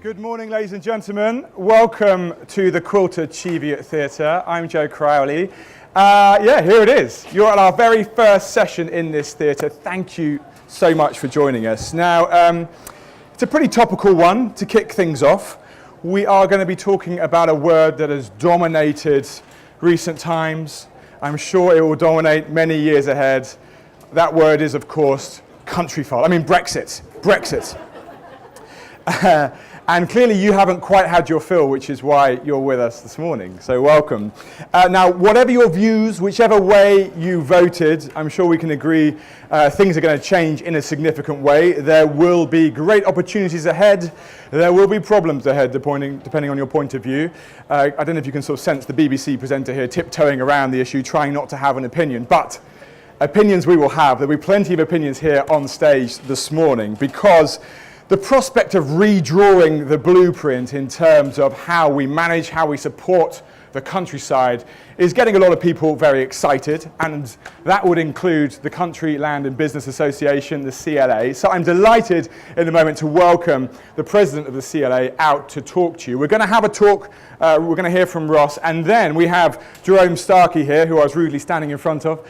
Good morning, ladies and gentlemen. Welcome to the Quilter Cheviot Theatre. I'm Joe Crowley. Here it is. You're at our very first session in this theatre. Thank you so much for joining us. Now, it's a pretty topical one to kick things off. We are going to be talking about a word that has dominated recent times. I'm sure it will dominate many years ahead. That word is, of course, Countryfile. I mean, Brexit. And clearly you haven't quite had your fill, which is why you're with us this morning. So welcome. Now, whatever your views, whichever way you voted, I'm sure we can agree things are going to change in a significant way. There will be great opportunities ahead. There will be problems ahead, depending on your point of view. I don't know if you can sort of sense the BBC presenter here tiptoeing around the issue, trying not to have an opinion. But opinions we will have. There'll be plenty of opinions here on stage this morning, because the prospect of redrawing the blueprint in terms of how we manage, how we support the countryside is getting a lot of people very excited, and that would include the Country, Land and Business Association, the CLA. So I'm delighted in a moment to welcome the president of the CLA out to talk to you. We're going to have a talk, we're going to hear from Ross, and then we have Jerome Starkey here, who I was rudely standing in front of,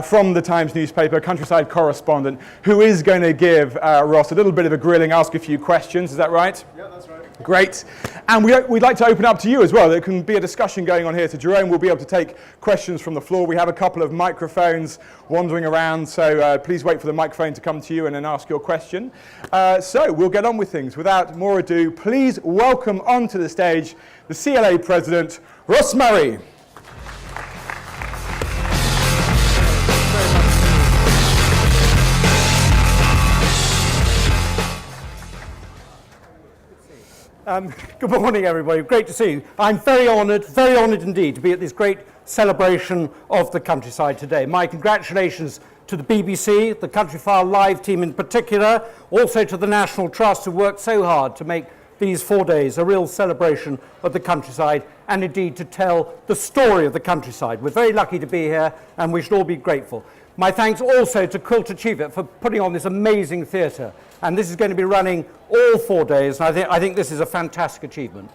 from the Times newspaper, countryside correspondent, who is going to give Ross a little bit of a grilling, ask a few questions. Is that right? Yeah, that's right. Great. And we'd like to open up to you as well. There can be a discussion going on here. So Jerome will be able to take questions from the floor. We have a couple of microphones wandering around, so please wait for the microphone to come to you and then ask your question. So we'll get on with things. Without more ado, please welcome onto the stage the CLA President, Ross Murray. Good morning, everybody. Great to see you. I'm very honoured indeed to be at this great celebration of the countryside today. My congratulations to the BBC, the Countryfile Live team in particular, also to the National Trust, who worked so hard to make these 4 days a real celebration of the countryside, and indeed to tell the story of the countryside. We're very lucky to be here, and we should all be grateful. My thanks also to Quilter Cheviot for putting on this amazing theatre. And this is going to be running all 4 days, and I think this is a fantastic achievement.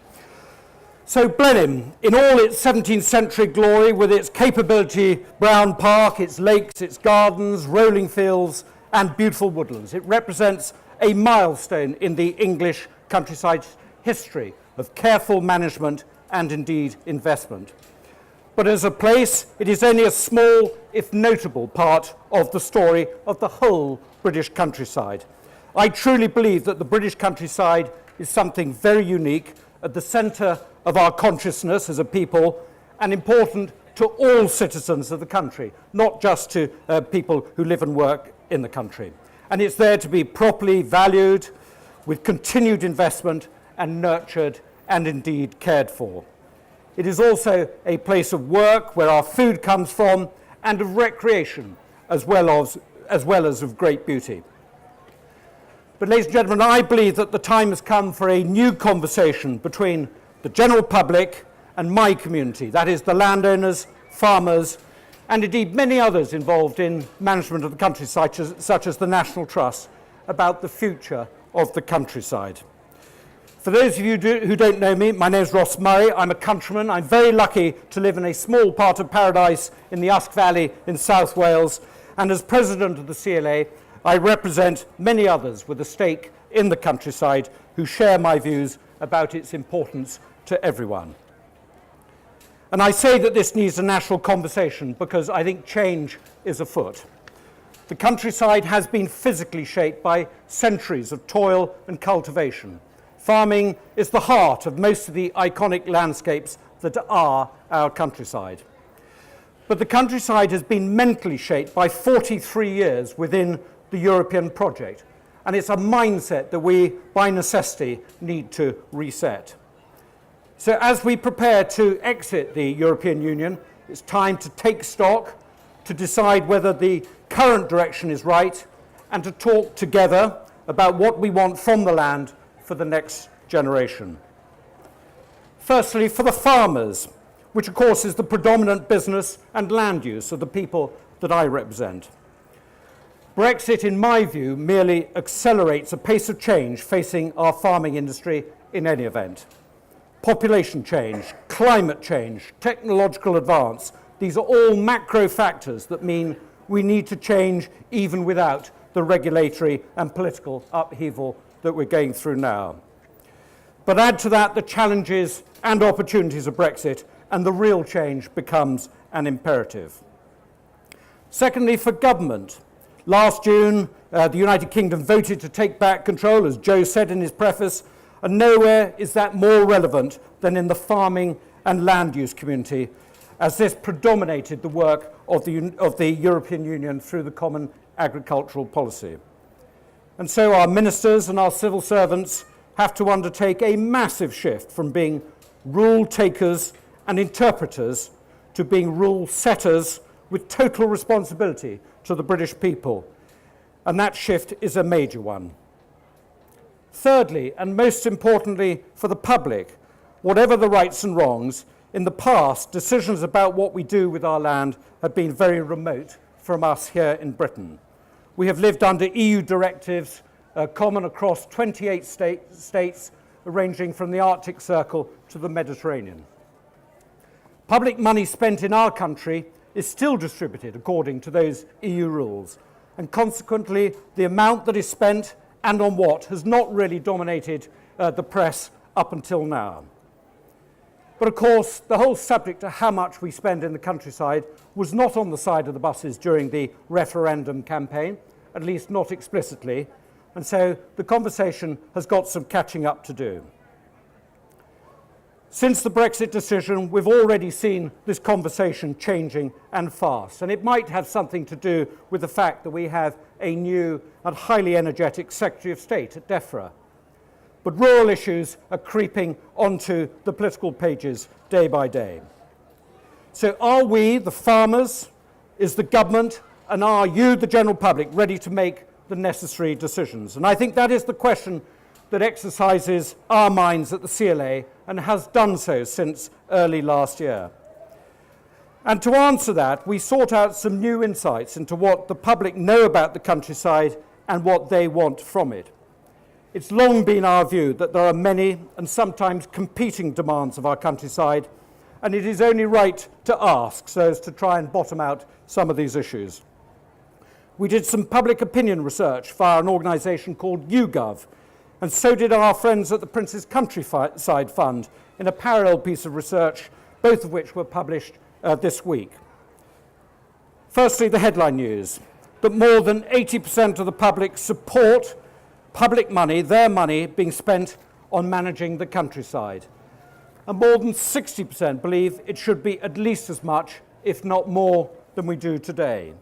So Blenheim, in all its 17th century glory, with its capability Brown Park, its lakes, its gardens, rolling fields, and beautiful woodlands, it represents a milestone in the English countryside history of careful management and indeed investment. But as a place, it is only a small, if notable, part of the story of the whole British countryside. I truly believe that the British countryside is something very unique, at the centre of our consciousness as a people, and important to all citizens of the country, not just to people who live and work in the country. And it's there to be properly valued, with continued investment, and nurtured and indeed cared for. It is also a place of work where our food comes from, and of recreation, as well as of great beauty. But ladies and gentlemen, I believe that the time has come for a new conversation between the general public and my community, that is the landowners, farmers, and indeed many others involved in management of the countryside, such as the National Trust, about the future of the countryside. For those of you who don't know me, my name is Ross Murray. I'm a countryman. I'm very lucky to live in a small part of paradise in the Usk Valley in South Wales, and as president of the CLA, I represent many others with a stake in the countryside who share my views about its importance to everyone. And I say that this needs a national conversation because I think change is afoot. The countryside has been physically shaped by centuries of toil and cultivation. Farming is the heart of most of the iconic landscapes that are our countryside. But the countryside has been mentally shaped by 43 years within the European project, and it's a mindset that we, by necessity, need to reset. So as we prepare to exit the European Union, it's time to take stock, to decide whether the current direction is right, and to talk together about what we want from the land for the next generation. Firstly, for the farmers, which of course is the predominant business and land use of the people that I represent. Brexit, in my view, merely accelerates a pace of change facing our farming industry in any event. Population change, climate change, technological advance, these are all macro factors that mean we need to change even without the regulatory and political upheaval that we're going through now. But add to that the challenges and opportunities of Brexit, and the real change becomes an imperative. Secondly, for government, last June, the United Kingdom voted to take back control, as Joe said in his preface, and nowhere is that more relevant than in the farming and land use community, as this predominated the work of the European Union through the Common Agricultural Policy. And so our ministers and our civil servants have to undertake a massive shift from being rule takers and interpreters to being rule setters with total responsibility to the British people. And that shift is a major one. Thirdly, and most importantly for the public, whatever the rights and wrongs, in the past, decisions about what we do with our land have been very remote from us here in Britain. We have lived under EU directives common across 28 states, ranging from the Arctic Circle to the Mediterranean. Public money spent in our country is still distributed according to those EU rules, and consequently, the amount that is spent and on what has not really dominated the press up until now. But of course, the whole subject of how much we spend in the countryside was not on the side of the buses during the referendum campaign, at least not explicitly, and so the conversation has got some catching up to do. Since the Brexit decision, we've already seen this conversation changing and fast, and it might have something to do with the fact that we have a new and highly energetic Secretary of State at DEFRA. But rural issues are creeping onto the political pages day by day. So are we, the farmers, is the government, and are you, the general public, ready to make the necessary decisions? And I think that is the question that exercises our minds at the CLA and has done so since early last year. And to answer that, we sought out some new insights into what the public know about the countryside and what they want from it. It's long been our view that there are many and sometimes competing demands of our countryside, and it is only right to ask so as to try and bottom out some of these issues. We did some public opinion research via an organisation called YouGov, and so did our friends at the Prince's Countryside Fund in a parallel piece of research, both of which were published this week. Firstly, the headline news, that more than 80% of the public support public money, their money, being spent on managing the countryside. And more than 60% believe it should be at least as much, if not more, than we do today.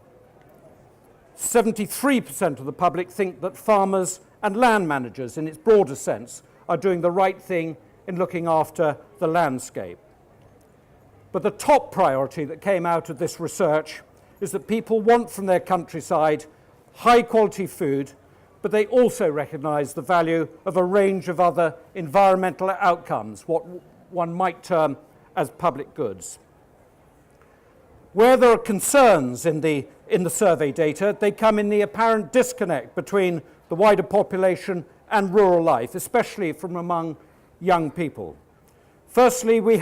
73% of the public think that farmers and land managers, in its broader sense, are doing the right thing in looking after the landscape. But the top priority that came out of this research is that people want from their countryside high-quality food, but they also recognise the value of a range of other environmental outcomes, what one might term as public goods. Where there are concerns in the survey data, they come in the apparent disconnect between the wider population and rural life, especially from among young people. Firstly, few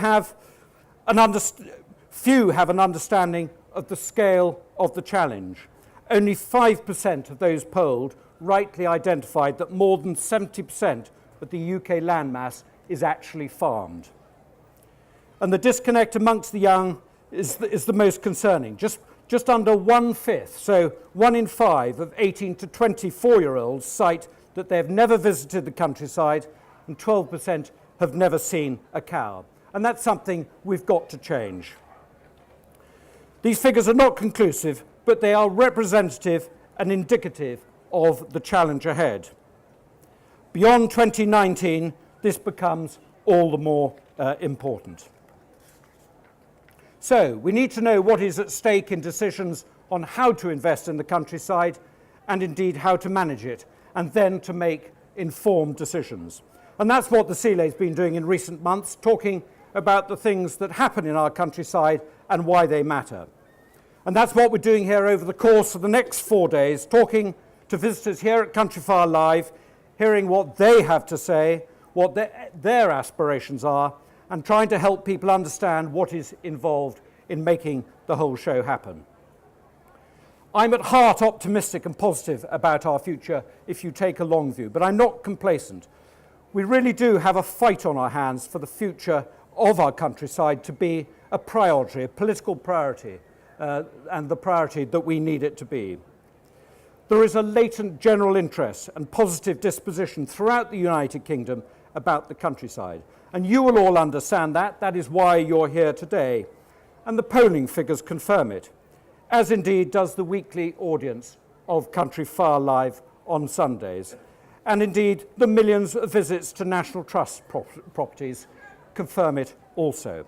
have an understanding of the scale of the challenge. Only 5% of those polled rightly identified that more than 70% of the UK landmass is actually farmed. And the disconnect amongst the young is the most concerning. Just under 1/5, so 1 in 5 of 18 to 24-year-olds cite that they have never visited the countryside, and 12% have never seen a cow. And that's something we've got to change. These figures are not conclusive, but they are representative and indicative of the challenge ahead. Beyond 2019, this becomes all the more important. So, we need to know what is at stake in decisions on how to invest in the countryside and indeed how to manage it, and then to make informed decisions. And that's what the CLA has been doing in recent months, talking about the things that happen in our countryside and why they matter. And that's what we're doing here over the course of the next 4 days, talking to visitors here at Countryfile Live, hearing what they have to say, what their aspirations are, and trying to help people understand what is involved in making the whole show happen. I'm at heart optimistic and positive about our future if you take a long view, but I'm not complacent. We really do have a fight on our hands for the future of our countryside to be a priority, a political priority, and the priority that we need it to be. There is a latent general interest and positive disposition throughout the United Kingdom about the countryside, and you will all understand that. That is why you're here today, and the polling figures confirm it, as indeed does the weekly audience of Countryfile Live on Sundays. And indeed, the millions of visits to National Trust properties confirm it also.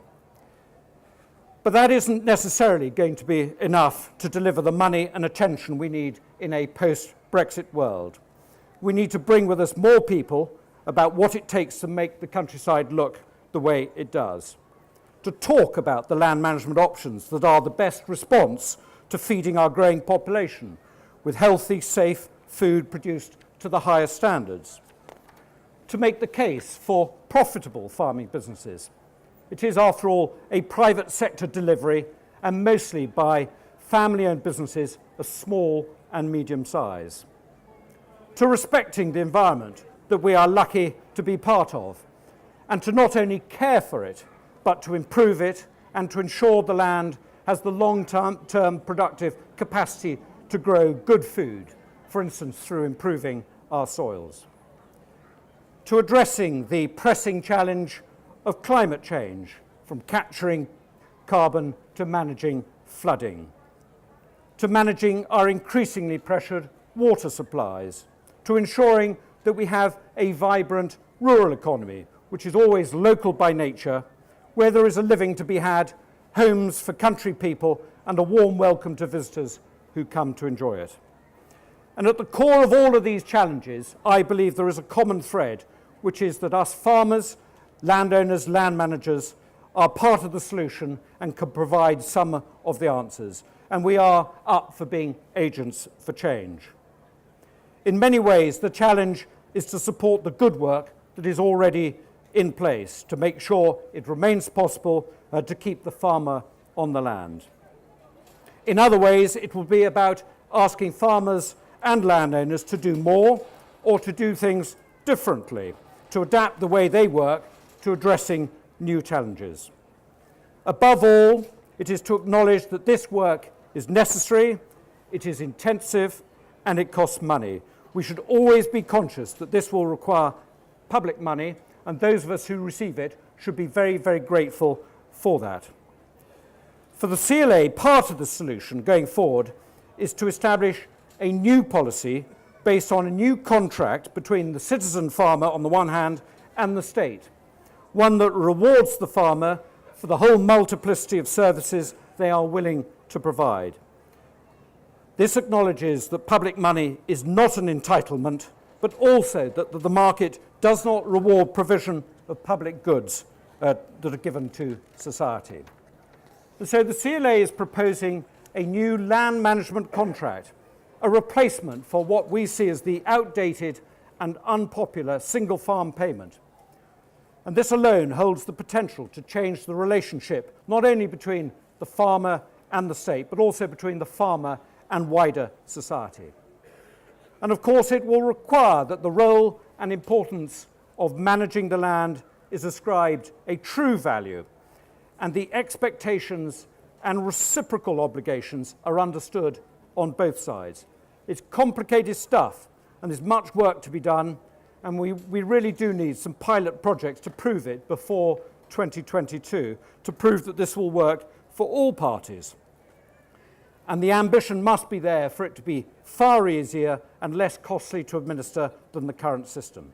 But that isn't necessarily going to be enough to deliver the money and attention we need in a post-Brexit world. We need to bring with us more people about what it takes to make the countryside look the way it does, to talk about the land management options that are the best response to feeding our growing population with healthy, safe food produced to the highest standards, to make the case for profitable farming businesses. It is, after all, a private sector delivery, and mostly by family-owned businesses of small and medium size. To respecting the environment that we are lucky to be part of, and to not only care for it, but to improve it and to ensure the land has the long-term productive capacity to grow good food, for instance, through improving our soils. To addressing the pressing challenge of climate change, from capturing carbon to managing flooding, to managing our increasingly pressured water supplies, to ensuring that we have a vibrant rural economy, which is always local by nature, where there is a living to be had, homes for country people, and a warm welcome to visitors who come to enjoy it. And at the core of all of these challenges, I believe there is a common thread, which is that us farmers, landowners, land managers are part of the solution and can provide some of the answers. And we are up for being agents for change. In many ways, the challenge is to support the good work that is already in place, to make sure it remains possible to keep the farmer on the land. In other ways, it will be about asking farmers and landowners to do more or to do things differently, to adapt the way they work to addressing new challenges. Above all, it is to acknowledge that this work is necessary, it is intensive, and it costs money. We should always be conscious that this will require public money, and those of us who receive it should be very, very grateful for that. For the CLA, part of the solution going forward is to establish a new policy based on a new contract between the citizen farmer on the one hand and the state, one that rewards the farmer for the whole multiplicity of services they are willing to provide. This acknowledges that public money is not an entitlement, but also that the market does not reward provision of public goods that are given to society. And so the CLA is proposing a new land management contract, a replacement for what we see as the outdated and unpopular single farm payment. And this alone holds the potential to change the relationship not only between the farmer and the state, but also between the farmer and wider society. And of course, it will require that the role and importance of managing the land is ascribed a true value, and the expectations and reciprocal obligations are understood on both sides. It's complicated stuff, and there's much work to be done, and we really do need some pilot projects to prove it before 2022, to prove that this will work for all parties. And the ambition must be there for it to be far easier and less costly to administer than the current system.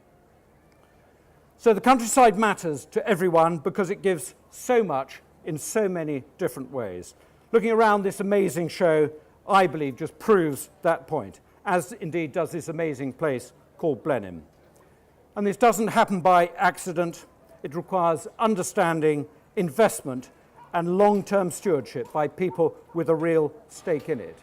So the countryside matters to everyone because it gives so much in so many different ways. Looking around this amazing show, I believe, just proves that point, as indeed does this amazing place called Blenheim. And this doesn't happen by accident. It requires understanding, investment, and long-term stewardship by people with a real stake in it.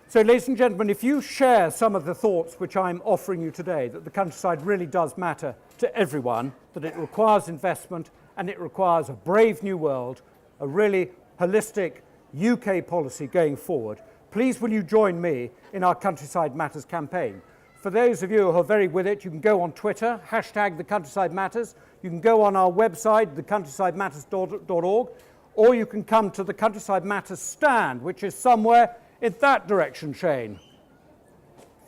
So, ladies and gentlemen, if you share some of the thoughts which I'm offering you today, that the countryside really does matter to everyone, that it requires investment and it requires a brave new world, a really holistic UK policy going forward, please will you join me in our Countryside Matters campaign. For those of you who are very with it, you can go on Twitter, hashtag the Countryside Matters. You can go on our website, thecountryside.matters.org, or you can come to the Countryside Matters stand, which is somewhere in that direction, Shane.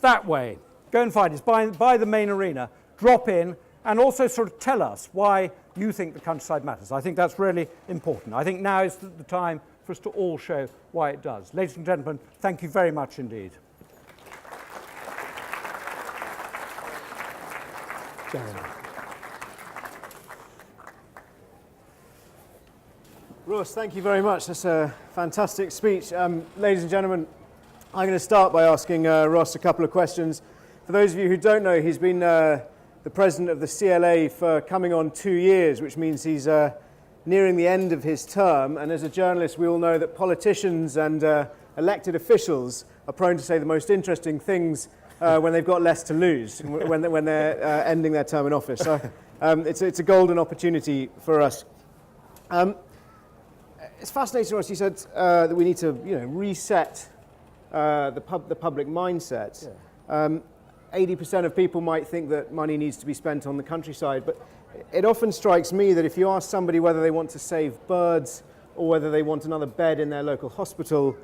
That way. Go and find it. It's by the main arena. Drop in and also sort of tell us why you think the countryside matters. I think that's really important. I think now is the time for us to all show why it does. Ladies and gentlemen, thank you very much indeed. Ross, thank you very much. That's a fantastic speech. Ladies and gentlemen, I'm going to start by asking Ross a couple of questions. For those of you who don't know, he's been the president of the CLA for coming on 2 years, which means he's nearing the end of his term. And as a journalist, we all know that politicians and elected officials are prone to say the most interesting things when they've got less to lose, when they're ending their term in office. So it's a golden opportunity for us. It's fascinating, Ross. You said that we need to, reset the public mindset. Yeah. 80% of people might think that money needs to be spent on the countryside, but it often strikes me that if you ask somebody whether they want to save birds or whether they want another bed in their local hospital,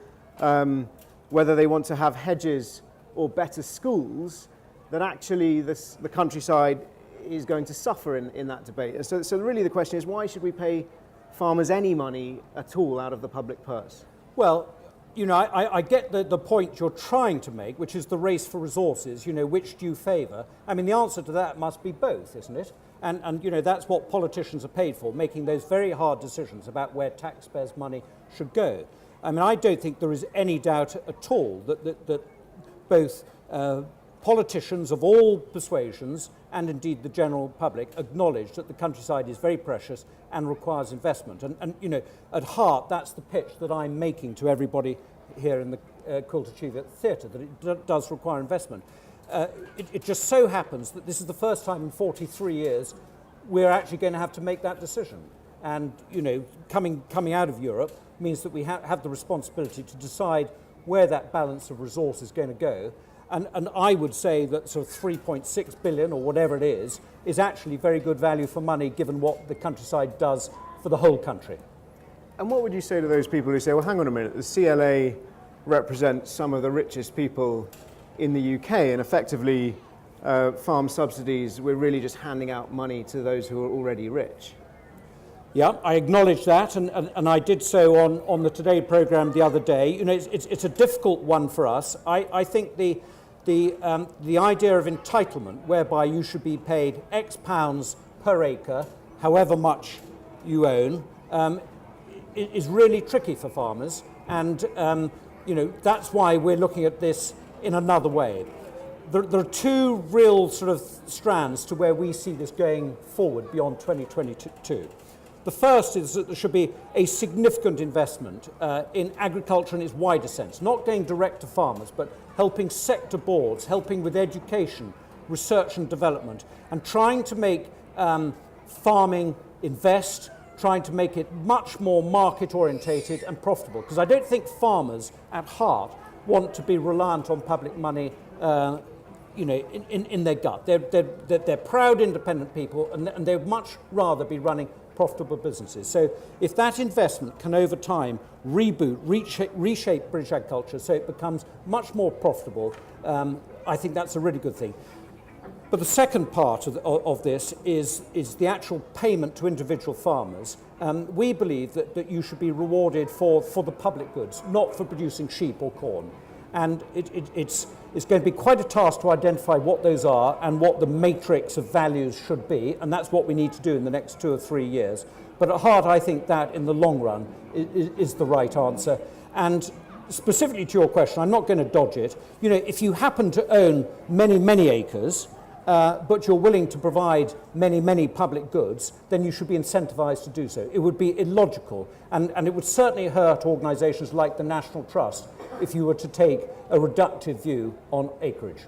whether they want to have hedges or better schools, that actually the countryside is going to suffer in that debate. And so really the question is, why should we pay farmers any money at all out of the public purse? Well, I get the point you're trying to make, which is the race for resources. Which do you favour? I mean, the answer to that must be both, isn't it? And that's what politicians are paid for, making those very hard decisions about where taxpayers' money should go. I mean, I don't think there is any doubt at all that both politicians of all persuasions and indeed the general public acknowledge that the countryside is very precious and requires investment. And at heart, that's the pitch that I'm making to everybody here in the Quilter Cheviot Theatre, that it does require investment. It just so happens that this is the first time in 43 years we're actually going to have to make that decision. And, coming out of Europe means that we have the responsibility to decide where that balance of resource is going to go. And I would say that sort of 3.6 billion or whatever it is actually very good value for money given what the countryside does for the whole country. And what would you say to those people who say, well, hang on a minute, the CLA represents some of the richest people in the UK, and effectively farm subsidies, we're really just handing out money to those who are already rich? Yeah, I acknowledge that, and I did so on the Today programme the other day. It's a difficult one for us. I think the idea of entitlement, whereby you should be paid X pounds per acre, however much you own, is really tricky for farmers, and that's why we're looking at this in another way. There are two real sort of strands to where we see this going forward beyond 2022. The first is that there should be a significant investment in agriculture in its wider sense, not going direct to farmers, but helping sector boards, helping with education, research and development, and trying to make farming invest, trying to make it much more market-orientated and profitable. Because I don't think farmers at heart want to be reliant on public money in their gut. They're proud, independent people, and they'd much rather be running profitable businesses. So if that investment can over time reboot, reshape British agriculture so it becomes much more profitable, I think that's a really good thing. But the second part of this is the actual payment to individual farmers. We believe that you should be rewarded for the public goods, not for producing sheep or corn. And it's going to be quite a task to identify what those are and what the matrix of values should be, and that's what we need to do in the next 2 or 3 years. But at heart, I think that in the long run is the right answer. And specifically to your question, I'm not going to dodge it. If you happen to own many, many acres, but you're willing to provide many, many public goods, then you should be incentivized to do so. It would be illogical, and it would certainly hurt organizations like the National Trust if you were to take a reductive view on acreage.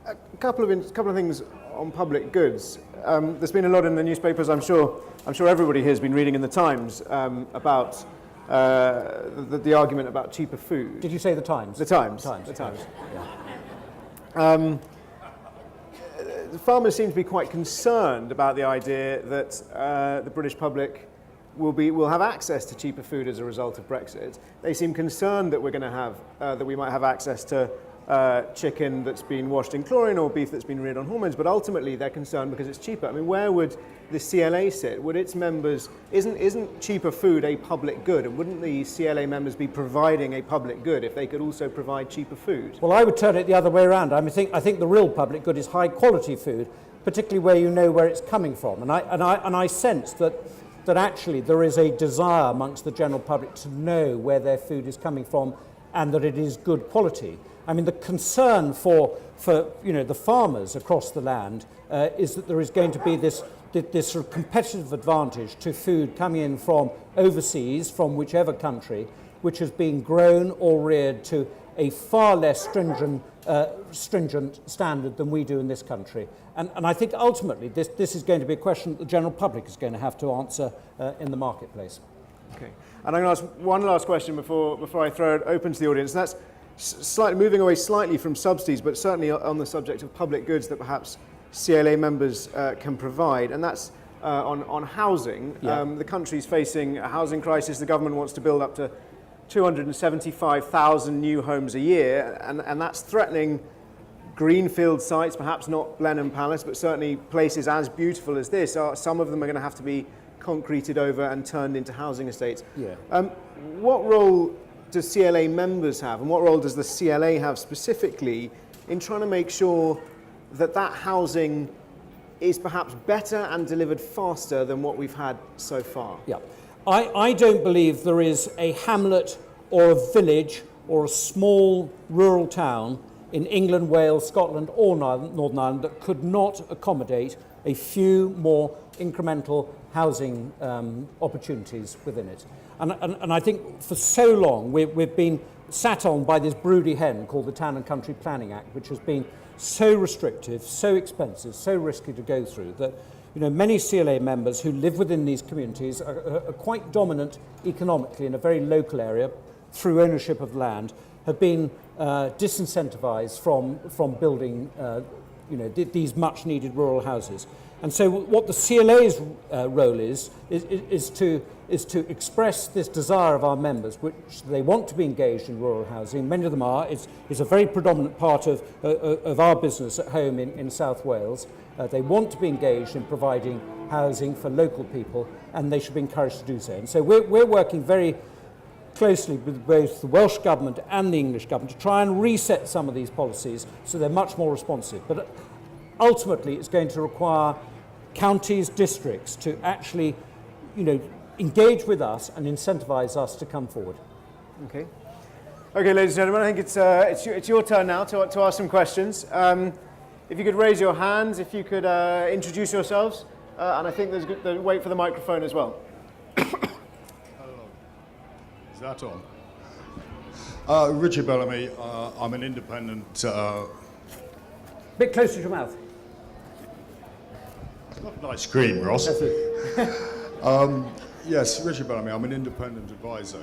A couple of things on public goods. There's been a lot in the newspapers. I'm sure everybody here has been reading in the Times about the argument about cheaper food. Did you say the Times? The Times. Times. The Times. Yeah. The farmers seem to be quite concerned about the idea that the British public will have access to cheaper food as a result of Brexit. They seem concerned that we're going to have that we might have access to chicken that's been washed in chlorine or beef that's been reared on hormones, but ultimately they're concerned because it's cheaper. I mean, where would the CLA sit? Would its members, isn't cheaper food a public good? And wouldn't the CLA members be providing a public good if they could also provide cheaper food? Well, I would turn it the other way around. I think the real public good is high quality food, particularly where you know where it's coming from. And I sense that actually there is a desire amongst the general public to know where their food is coming from and that it is good quality. I mean, the concern for the farmers across the land is that there is going to be this sort of competitive advantage to food coming in from overseas, from whichever country, which has been grown or reared to a far less stringent standard than we do in this country. And I think ultimately this is going to be a question that the general public is going to have to answer in the marketplace. Okay. And I'm going to ask one last question before I throw it open to the audience. And that's moving away slightly from subsidies, but certainly on the subject of public goods that perhaps CLA members can provide, and that's on housing. Yeah. The country's facing a housing crisis. The government wants to build up to 275,000 new homes a year, and that's threatening greenfield sites, perhaps not Blenheim Palace, but certainly places as beautiful as this. Some of them are going to have to be concreted over and turned into housing estates. Yeah. What role does CLA members have, and what role does the CLA have specifically in trying to make sure that housing is perhaps better and delivered faster than what we've had so far? Yeah. I don't believe there is a hamlet or a village or a small rural town in England, Wales, Scotland or Northern Ireland that could not accommodate a few more incremental housing opportunities within it. And I think for so long we've been sat on by this broody hen called the Town and Country Planning Act, which has been so restrictive, so expensive, so risky to go through that many CLA members who live within these communities are quite dominant economically in a very local area through ownership of land, have been disincentivized from building these much needed rural houses. And so what the CLA's role is to express this desire of our members, which they want to be engaged in rural housing. Many of them are. It's a very predominant part of our business at home in South Wales. They want to be engaged in providing housing for local people, and they should be encouraged to do so. And so we're working very closely with both the Welsh Government and the English Government to try and reset some of these policies so they're much more responsive. But ultimately, it's going to require counties, districts to actually, engage with us and incentivize us to come forward. Okay. Okay, ladies and gentlemen, I think it's your turn now to ask some questions. If you could raise your hands, if you could introduce yourselves, and I think there's wait for the microphone as well. Hello. Is that on? Richard Bellamy. I'm an independent. Bit closer to your mouth. Not an ice cream, Ross. That's it. Yes, Richard Bellamy. I'm an independent advisor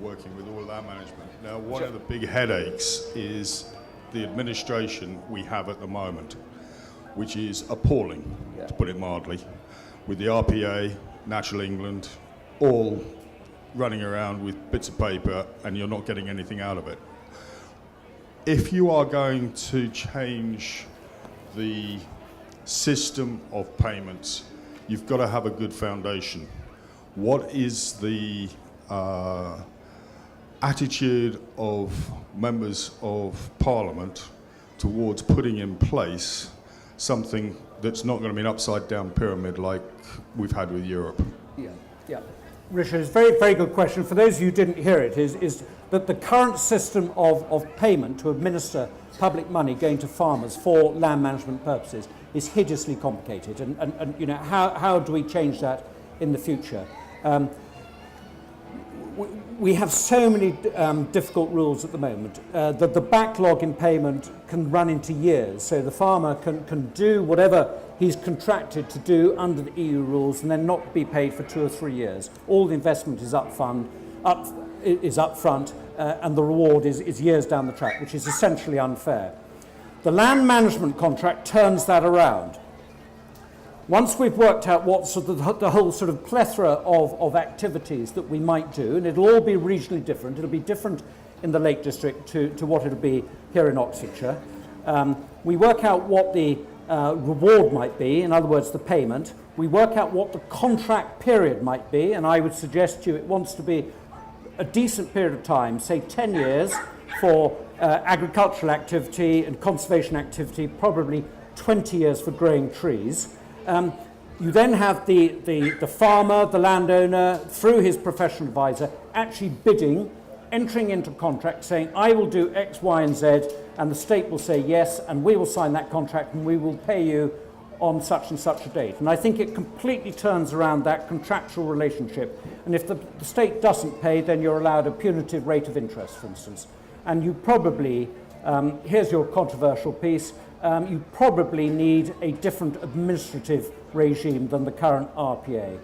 working with all land management. Now, one of the big headaches is the administration we have at the moment, which is appalling, to put it mildly, with the RPA, Natural England, all running around with bits of paper and you're not getting anything out of it. If you are going to change the system of payments, you've got to have a good foundation. What is the attitude of members of Parliament towards putting in place something that's not going to be an upside down pyramid like we've had with Europe? Yeah. Richard, it's a very, very good question. For those of you who didn't hear it, is that the current system of payment to administer public money going to farmers for land management purposes is hideously complicated. And you know, how do we change that in the future? We have so many difficult rules at the moment that the backlog in payment can run into years. So the farmer can do whatever he's contracted to do under the EU rules and then not be paid for 2 or 3 years. All the investment is upfront, and the reward is years down the track, which is essentially unfair. The land management contract turns that around. Once we've worked out what sort of the whole sort of plethora of activities that we might do, and it'll all be regionally different, it'll be different in the Lake District to what it'll be here in Oxfordshire. We work out what the reward might be, in other words, the payment. We work out what the contract period might be, and I would suggest to you it wants to be a decent period of time, say 10 years for agricultural activity and conservation activity, probably 20 years for growing trees. You then have the farmer, the landowner, through his professional advisor, actually bidding, entering into a contract saying, I will do X, Y, and Z, and the state will say yes, and we will sign that contract, and we will pay you on such and such a date. And I think it completely turns around that contractual relationship. And if the state doesn't pay, then you're allowed a punitive rate of interest, for instance. And you probably, here's your controversial piece, you probably need a different administrative regime than the current RPA.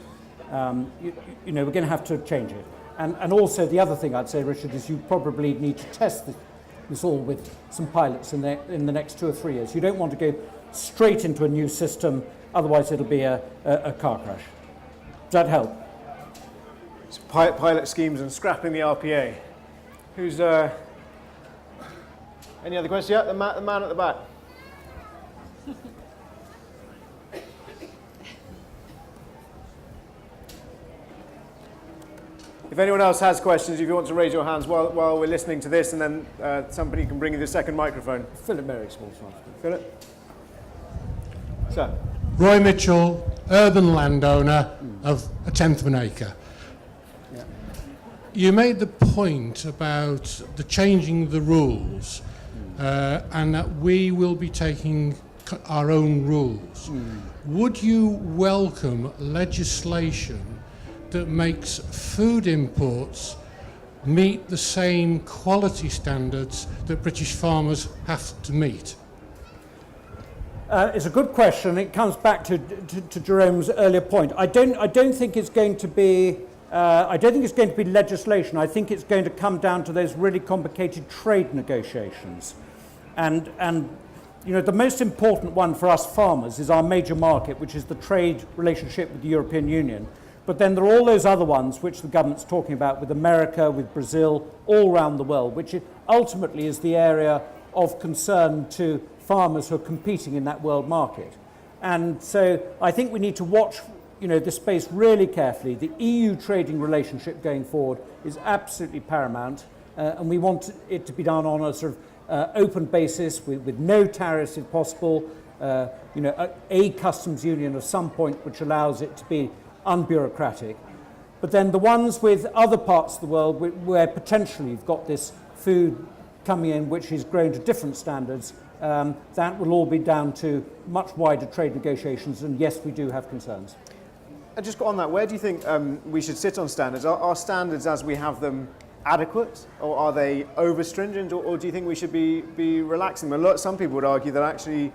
You know, we're going to have to change it. And also the other thing I'd say, Richard, is you probably need to test this all with some pilots in the next 2 or 3 years. You don't want to go straight into a new system, otherwise it'll be a car crash. Does that help? So pilot schemes and scrapping the RPA. Who's any other questions? Yeah, the man at the back. If anyone else has questions, if you want to raise your hands while we're listening to this, and then somebody can bring you the second microphone. Philip Merrick, small. Philip? Sir? Roy Mitchell, urban landowner of a tenth of an acre. Yeah. You made the point about the changing the rules and that we will be taking our own rules. Would you welcome legislation that makes food imports meet the same quality standards that British farmers have to meet? It's a good question. It comes back to Jerome's earlier point. I don't think it's going to be. I don't think it's going to be legislation. I think it's going to come down to those really complicated trade negotiations, and you know, the most important one for us farmers is our major market, which is the trade relationship with the European Union. But then there are all those other ones which the government's talking about with America, with Brazil, all around the world, which ultimately is the area of concern to farmers who are competing in that world market. And so I think we need to watch, you know, this space really carefully. The EU trading relationship going forward is absolutely paramount, and we want it to be done on a sort of open basis with no tariffs if possible, you know, a customs union of some point which allows it to be unbureaucratic. But then the ones with other parts of the world where potentially you've got this food coming in which is grown to different standards, that will all be down to much wider trade negotiations, and yes, we do have concerns. And just on that, where do you think we should sit on standards? Are standards as we have them adequate, or are they over stringent, or do you think we should be relaxing them? Some people would argue that actually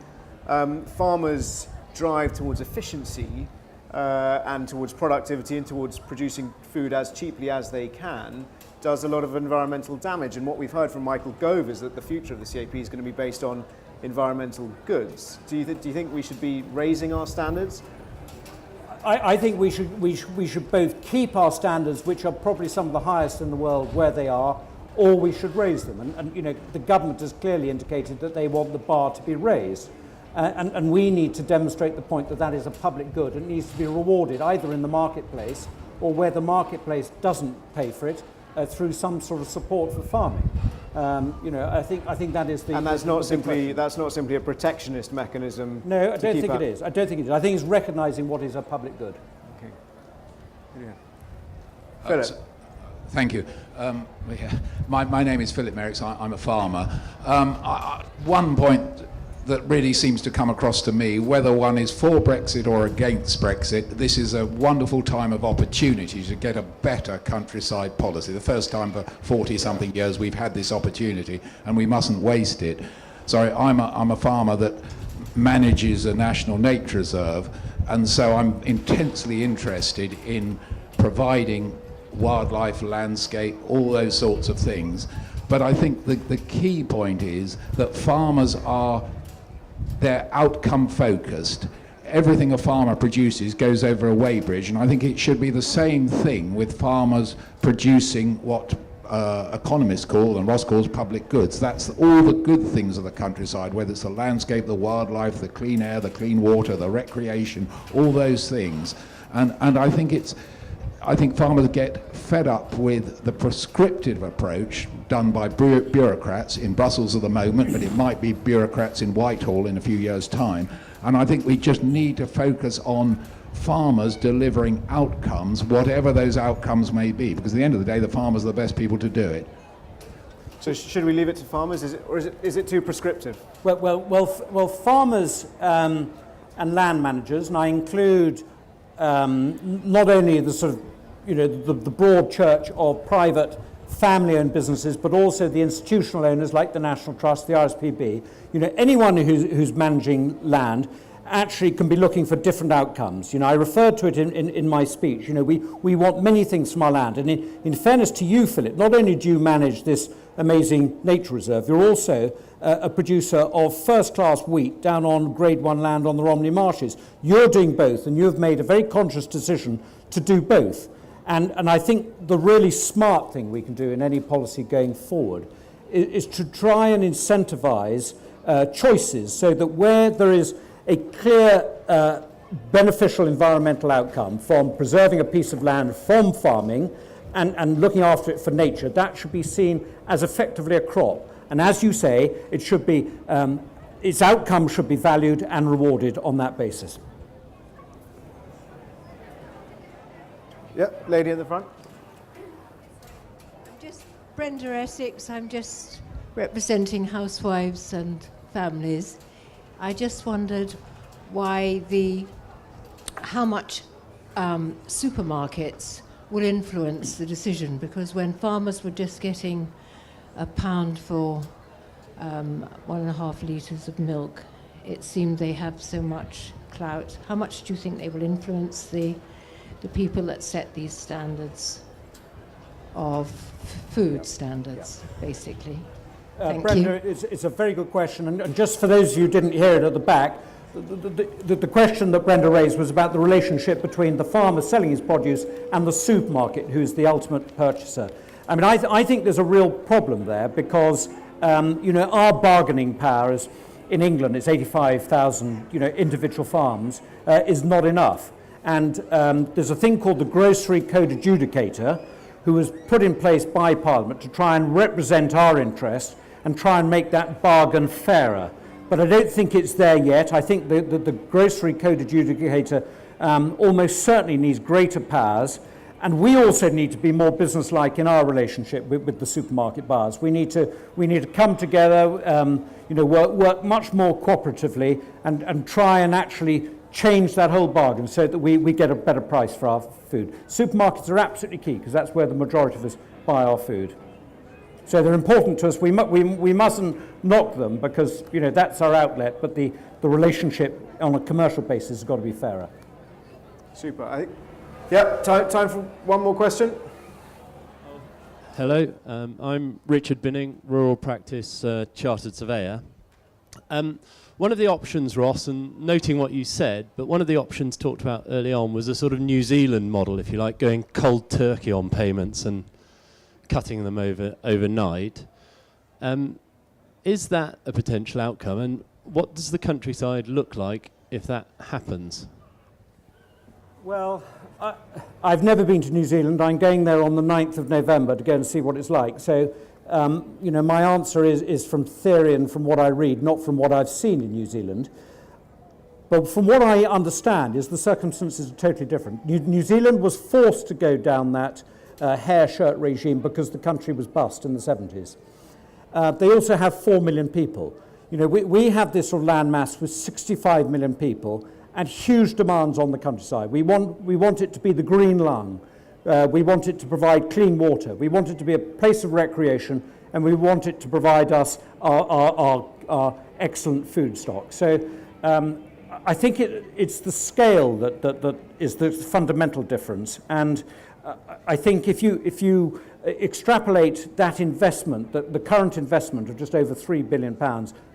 farmers drive towards efficiency and towards productivity and towards producing food as cheaply as they can does a lot of environmental damage. And what we've heard from Michael Gove is that the future of the CAP is going to be based on environmental goods. Do you think we should be raising our standards? I think we should both keep our standards, which are probably some of the highest in the world, where they are, or we should raise them. And you know, the government has clearly indicated that they want the bar to be raised. And we need to demonstrate the point that that is a public good. It needs to be rewarded either in the marketplace or where the marketplace doesn't pay for it through some sort of support for farming. You know, I think that is the. And that's not simply a protectionist mechanism. No, I don't think it is. I don't think it is. I think it's recognising what is a public good. Okay. Philip. Thank you. My name is Philip Merricks. I'm a farmer. One point that really seems to come across to me, whether one is for Brexit or against Brexit, this is a wonderful time of opportunity to get a better countryside policy. The first time for 40-something years we've had this opportunity, and we mustn't waste it. So I'm a farmer that manages a national nature reserve, and so I'm intensely interested in providing wildlife, landscape, all those sorts of things. But I think the key point is that farmers they're outcome focused. Everything a farmer produces goes over a weighbridge, and I think it should be the same thing with farmers producing what economists call, and Ross calls, public goods. That's all the good things of the countryside, whether it's the landscape, the wildlife, the clean air, the clean water, the recreation, all those things. And I think farmers get fed up with the prescriptive approach done by bureaucrats in Brussels at the moment, but it might be bureaucrats in Whitehall in a few years' time. And I think we just need to focus on farmers delivering outcomes, whatever those outcomes may be, because at the end of the day, the farmers are the best people to do it. So should we leave it to farmers, or is it too prescriptive? Well, farmers and land managers, and I include not only the sort of, the broad church of private family-owned businesses, but also the institutional owners like the National Trust, the RSPB. Anyone who's managing land actually can be looking for different outcomes. I referred to it in my speech. We want many things from our land. And in fairness to you, Philip, not only do you manage this amazing nature reserve, you're also a producer of first-class wheat down on Grade 1 land on the Romney Marshes. You're doing both, and you've made a very conscious decision to do both. And I think the really smart thing we can do in any policy going forward is to try and incentivize choices, so that where there is a clear beneficial environmental outcome from preserving a piece of land from farming and looking after it for nature, that should be seen as effectively a crop. And as you say, it should be, its outcome should be valued and rewarded on that basis. Yep, lady in the front. Just Brenda Essex. I'm just representing housewives and families. I just wondered how much supermarkets will influence the decision, because when farmers were just getting £1 for 1.5 litres of milk, it seemed they have so much clout. How much do you think they will influence the people that set these standards of food standards, basically? Thank Brenda, you. it's a very good question. And just for those of you who didn't hear it at the back, the question that Brenda raised was about the relationship between the farmer selling his produce and the supermarket, who's the ultimate purchaser. I mean, I think there's a real problem there, because our bargaining power is, in England, it's 85,000 individual farms, is not enough. And there's a thing called the Grocery Code Adjudicator, who was put in place by Parliament to try and represent our interest and try and make that bargain fairer. But I don't think it's there yet. I think the Grocery Code Adjudicator almost certainly needs greater powers. And we also need to be more businesslike in our relationship with the supermarket buyers. We need to come together, work much more cooperatively and try and actually change that whole bargain so that we get a better price for our food. Supermarkets are absolutely key, because that's where the majority of us buy our food. So they're important to us. We mustn't knock them, because that's our outlet, but the relationship on a commercial basis has got to be fairer. Super. Time for one more question. Hello, I'm Richard Binning, Rural Practice Chartered Surveyor. One of the options, Ross, and noting what you said, but one of the options talked about early on was a sort of New Zealand model, if you like, going cold turkey on payments and cutting them overnight. Is that a potential outcome, and what does the countryside look like if that happens? Well, I've never been to New Zealand. I'm going there on the 9th of November to go and see what it's like. So, my answer is from theory and from what I read, not from what I've seen in New Zealand. But from what I understand is the circumstances are totally different. New Zealand was forced to go down that hair shirt regime because the country was bust in the 70s. They also have 4 million people. You know, we have this sort of land mass with 65 million people and huge demands on the countryside. We want it to be the green lung. We want it to provide clean water. We want it to be a place of recreation, and we want it to provide us our excellent food stock. So I think it's the scale that is the fundamental difference. And I think if you extrapolate that investment, the current investment of just over £3 billion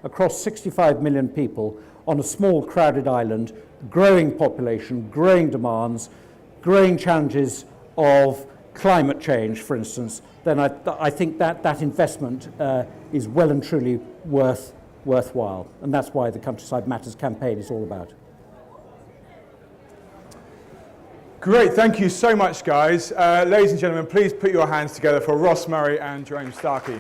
across 65 million people on a small crowded island, growing population, growing demands, growing challenges of climate change, for instance, then I think that investment is well and truly worthwhile. And that's why the Countryside Matters campaign is all about. Great, thank you so much, guys. Ladies and gentlemen, please put your hands together for Ross Murray and Jerome Starkey.